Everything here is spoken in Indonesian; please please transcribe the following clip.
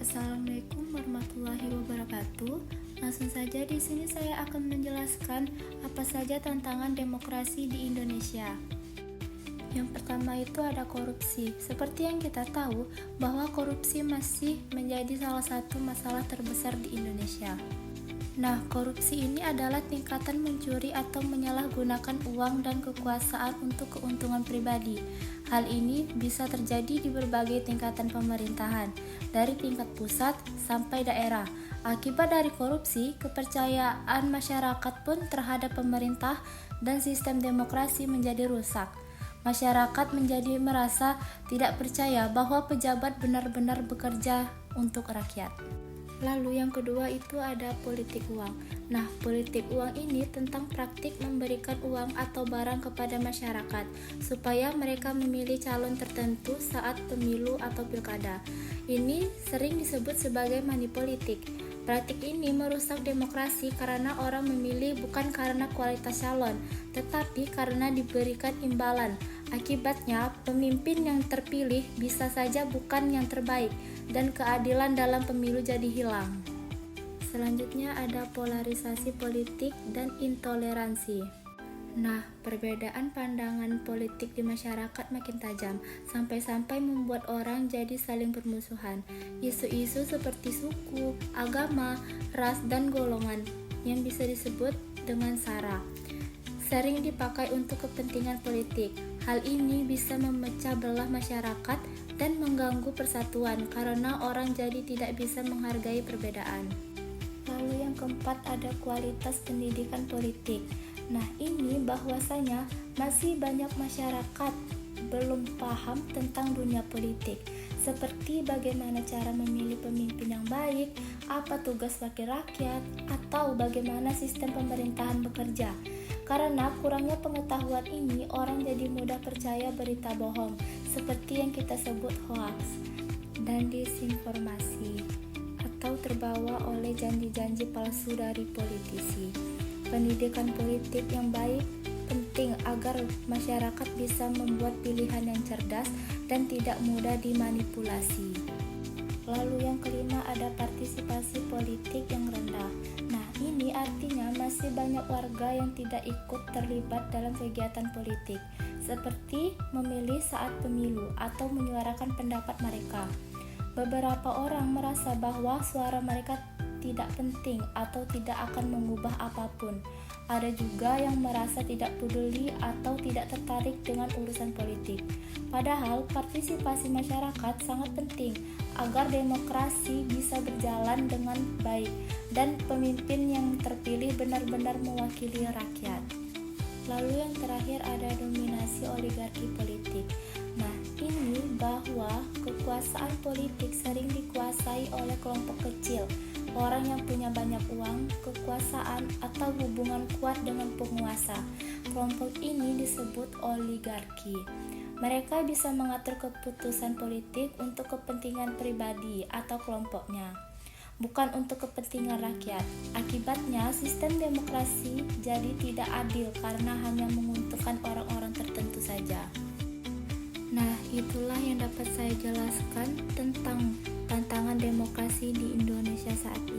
Assalamualaikum warahmatullahi wabarakatuh. Langsung saja di sini saya akan menjelaskan apa saja tantangan demokrasi di Indonesia. Yang pertama itu ada korupsi. Seperti yang kita tahu bahwa korupsi masih menjadi salah satu masalah terbesar di Indonesia. Nah, korupsi ini adalah tingkatan mencuri atau menyalahgunakan uang dan kekuasaan untuk keuntungan pribadi. Hal ini bisa terjadi di berbagai tingkatan pemerintahan, dari tingkat pusat sampai daerah. Akibat dari korupsi, kepercayaan masyarakat pun terhadap pemerintah dan sistem demokrasi menjadi rusak. Masyarakat menjadi merasa tidak percaya bahwa pejabat benar-benar bekerja untuk rakyat. Lalu yang kedua itu ada politik uang. Nah, politik uang ini tentang praktik memberikan uang atau barang kepada masyarakat supaya mereka memilih calon tertentu saat pemilu atau pilkada. Ini sering disebut sebagai money politik. Praktik ini merusak demokrasi karena orang memilih bukan karena kualitas calon, tetapi karena diberikan imbalan. Akibatnya, pemimpin yang terpilih bisa saja bukan yang terbaik, dan keadilan dalam pemilu jadi hilang. Selanjutnya ada polarisasi politik dan intoleransi. Nah, perbedaan pandangan politik di masyarakat makin tajam, sampai-sampai membuat orang jadi saling bermusuhan. Isu-isu seperti suku, agama, ras, dan golongan yang bisa disebut dengan SARA sering dipakai untuk kepentingan politik. Hal ini bisa memecah belah masyarakat dan mengganggu persatuan karena orang jadi tidak bisa menghargai perbedaan. Lalu yang keempat ada kualitas pendidikan politik. Nah, ini bahwasanya masih banyak masyarakat belum paham tentang dunia politik, seperti bagaimana cara memilih pemimpin yang baik, apa tugas wakil rakyat, atau bagaimana sistem pemerintahan bekerja. Karena kurangnya pengetahuan ini, orang jadi mudah percaya berita bohong, seperti yang kita sebut hoax dan disinformasi, atau terbawa oleh janji-janji palsu dari politisi. Pendidikan politik yang baik penting agar masyarakat bisa membuat pilihan yang cerdas dan tidak mudah dimanipulasi. Lalu yang kelima ada partisipasi politik yang rendah. Nah, ini artinya masih banyak warga yang tidak ikut terlibat dalam kegiatan politik, seperti memilih saat pemilu atau menyuarakan pendapat mereka. Beberapa orang merasa bahwa suara mereka tidak penting atau tidak akan mengubah apapun. Ada juga yang merasa tidak peduli atau tidak tertarik dengan urusan politik. Padahal partisipasi masyarakat sangat penting agar demokrasi bisa berjalan dengan baik dan pemimpin yang terpilih benar-benar mewakili rakyat. Lalu yang terakhir ada dominasi oligarki politik. Nah, ini bahwa kekuasaan politik sering dikuasai oleh kelompok kecil, orang yang punya banyak uang, kekuasaan, atau hubungan kuat dengan penguasa. Kelompok ini disebut oligarki. Mereka bisa mengatur keputusan politik untuk kepentingan pribadi atau kelompoknya, bukan untuk kepentingan rakyat. Akibatnya, sistem demokrasi jadi tidak adil karena hanya menguntungkan orang-orang tertentu saja. Nah, itulah yang dapat saya jelaskan tentang tantangan demokrasi di Indonesia saat ini.